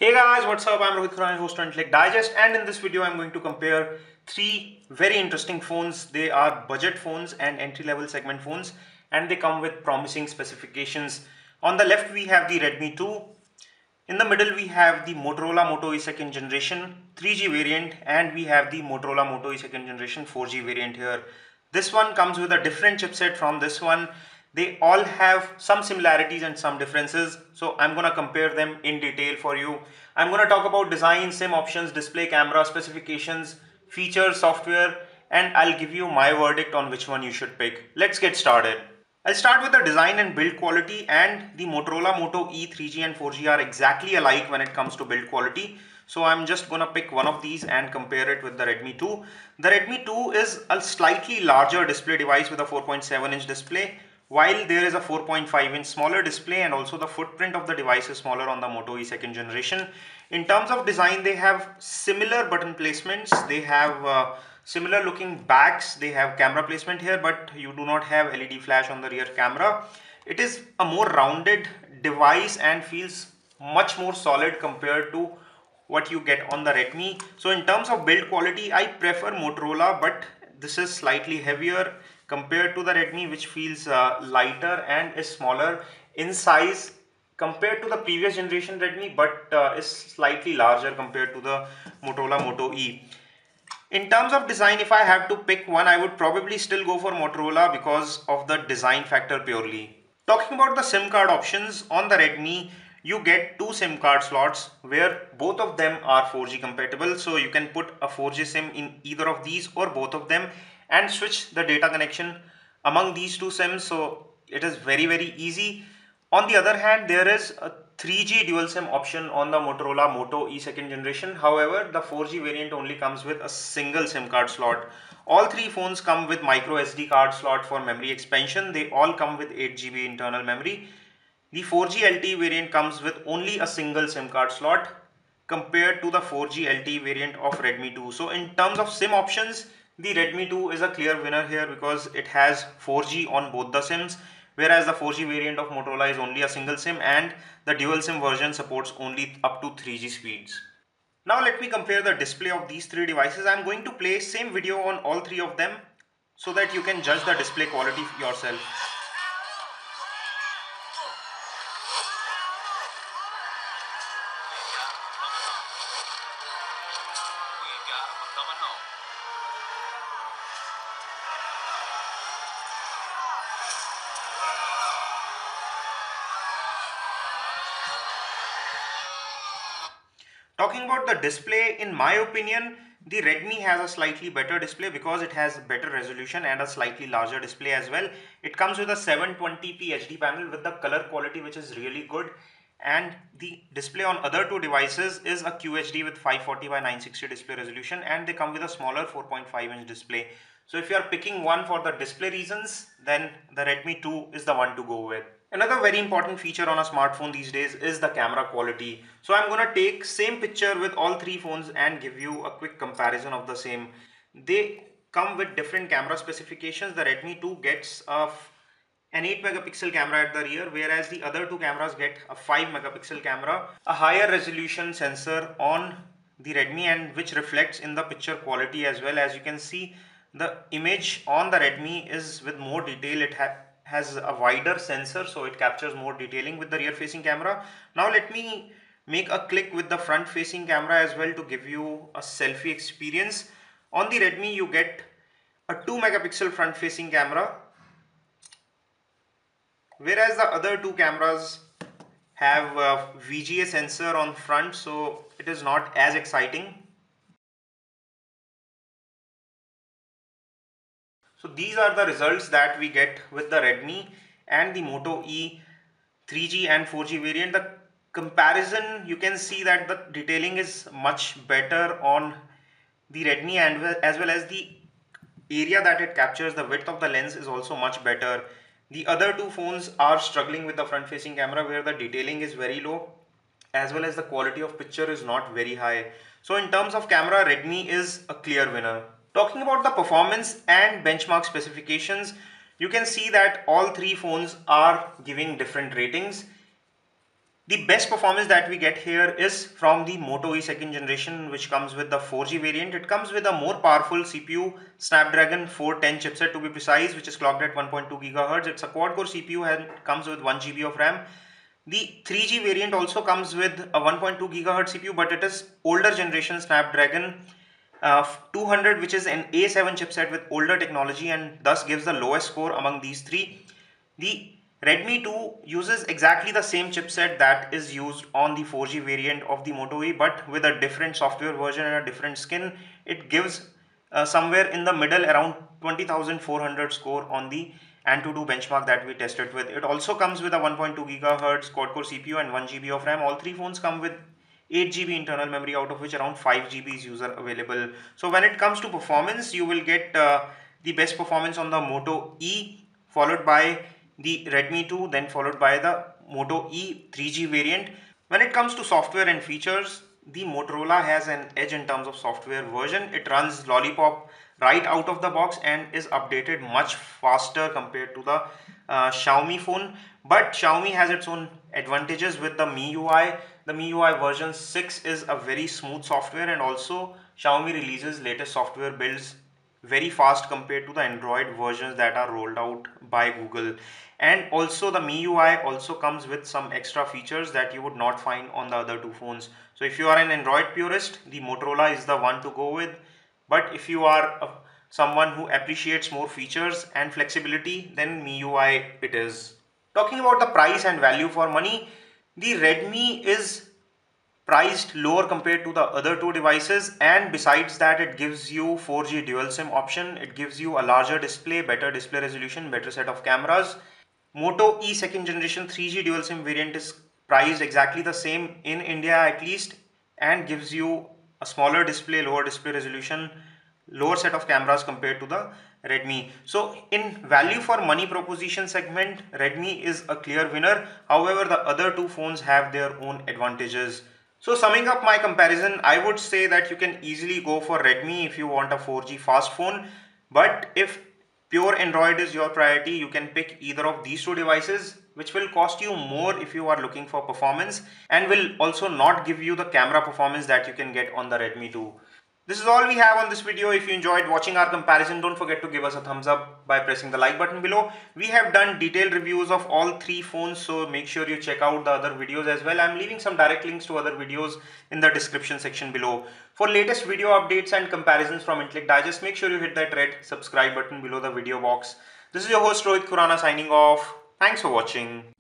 Hey guys, what's up? I'm Rohit Khurana, host of Intellect Digest, and in this video I'm going to compare three very interesting phones. They are budget phones and entry-level segment phones, and they come with promising specifications. On the left we have the Redmi 2. In the middle we have the Motorola Moto E second generation 3G variant, and we have the Motorola Moto E second generation 4G variant here. This one comes with a different chipset from this one. They all have some similarities and some differences, so I'm gonna compare them in detail for you. I'm gonna talk about design, SIM options, display, camera specifications, features, software, and I'll give you my verdict on which one you should pick. Let's get started. I'll start with the design and build quality, and the Motorola Moto E 3G and 4G are exactly alike when it comes to build quality. So I'm just gonna pick one of these and compare it with the Redmi 2. The Redmi 2 is a slightly larger display device with a 4.7-inch display, while there is a 4.5-inch smaller display, and also the footprint of the device is smaller on the Moto E second generation. In terms of design, they have similar button placements, they have similar looking backs, they have camera placement here, but you do not have LED flash on the rear camera. It is a more rounded device and feels much more solid compared to what you get on the Redmi. So in terms of build quality, I prefer Motorola, but this is slightly heavier compared to the Redmi, which feels lighter and is smaller in size compared to the previous generation Redmi, but is slightly larger compared to the Motorola Moto E. In terms of design, if I have to pick one, I would probably still go for Motorola because of the design factor purely. Talking about the SIM card options, on the Redmi, you get two SIM card slots where both of them are 4G compatible. So you can put a 4G SIM in either of these or both of them and switch the data connection among these two SIMs. So it is very easy. On the other hand, there is a 3G dual SIM option on the Motorola Moto E second generation. However, the 4G variant only comes with a single SIM card slot. All three phones come with micro SD card slot for memory expansion. They all come with 8 GB internal memory. The 4G LTE variant comes with only a single SIM card slot compared to the 4G LTE variant of Redmi 2. So in terms of SIM options, the Redmi 2 is a clear winner here because it has 4G on both the SIMs, whereas the 4G variant of Motorola is only a single SIM, and the dual SIM version supports only up to 3G speeds. Now let me compare the display of these three devices. I'm going to play same video on all three of them so that you can judge the display quality yourself. Talking about the display, in my opinion, the Redmi has a slightly better display because it has better resolution and a slightly larger display as well. It comes with a 720p HD panel with the color quality which is really good, and the display on other two devices is a QHD with 540 by 960 display resolution, and they come with a smaller 4.5-inch display. So if you are picking one for the display reasons, then the Redmi 2 is the one to go with. Another very important feature on a smartphone these days is the camera quality. So I'm gonna take same picture with all three phones and give you a quick comparison of the same. They come with different camera specifications. The Redmi 2 gets an 8 megapixel camera at the rear, whereas the other two cameras get a 5 megapixel camera, a higher resolution sensor on the Redmi, and which reflects in the picture quality as well. As you can see, the image on the Redmi is with more detail. It has a wider sensor, so it captures more detailing with the rear facing camera. Now let me make a click with the front facing camera as well to give you a selfie experience. On the Redmi you get a 2 megapixel front facing camera, whereas the other two cameras have a VGA sensor on front, so it is not as exciting. So these are the results that we get with the Redmi and the Moto E 3G and 4G variant. The comparison, you can see that the detailing is much better on the Redmi, and as well as the area that it captures, the width of the lens is also much better. The other two phones are struggling with the front facing camera where the detailing is very low, as well as the quality of picture is not very high. So in terms of camera, Redmi is a clear winner. Talking about the performance and benchmark specifications, you can see that all three phones are giving different ratings. The best performance that we get here is from the Moto E second generation, which comes with the 4G variant. It comes with a more powerful CPU, Snapdragon 410 chipset to be precise, which is clocked at 1.2 GHz. It's a quad-core CPU and comes with 1 GB of RAM. The 3G variant also comes with a 1.2 GHz CPU, but it is older generation Snapdragon 200, which is an A7 chipset with older technology and thus gives the lowest score among these three. The Redmi 2 uses exactly the same chipset that is used on the 4G variant of the Moto E, but with a different software version and a different skin. It gives somewhere in the middle around 20,400 score on the Antutu benchmark that we tested with. It also comes with a 1.2 GHz quad-core CPU and 1 GB of RAM. All three phones come with 8 GB internal memory, out of which around 5 GB is user available. So when it comes to performance, you will get the best performance on the Moto E, followed by the Redmi 2, then followed by the Moto E 3G variant. When it comes to software and features, the Motorola has an edge in terms of software version. It runs Lollipop right out of the box and is updated much faster compared to the Xiaomi phone. But Xiaomi has its own advantages with the MIUI. The MIUI version 6 is a very smooth software, and also Xiaomi releases latest software builds very fast compared to the Android versions that are rolled out by Google. And also the MIUI also comes with some extra features that you would not find on the other two phones. So if you are an Android purist, the Motorola is the one to go with. But if you are someone who appreciates more features and flexibility, then MIUI it is. Talking about the price and value for money, the Redmi is priced lower compared to the other two devices, and besides that it gives you 4G dual SIM option. It gives you a larger display, better display resolution, better set of cameras. Moto E second generation 3G dual SIM variant is priced exactly the same in India at least, and gives you a smaller display, lower display resolution, lower set of cameras compared to the Redmi. So in value for money proposition segment, Redmi is a clear winner. However, the other two phones have their own advantages. So summing up my comparison, I would say that you can easily go for Redmi if you want a 4G fast phone. But if pure Android is your priority, you can pick either of these two devices, which will cost you more if you are looking for performance, and will also not give you the camera performance that you can get on the Redmi 2. This is all we have on this video. If you enjoyed watching our comparison, don't forget to give us a thumbs up by pressing the like button below. We have done detailed reviews of all three phones, so make sure you check out the other videos as well. I'm leaving some direct links to other videos in the description section below. For latest video updates and comparisons from Intellect Digest, make sure you hit that red subscribe button below the video box. This is your host Rohit Khurana signing off. Thanks for watching.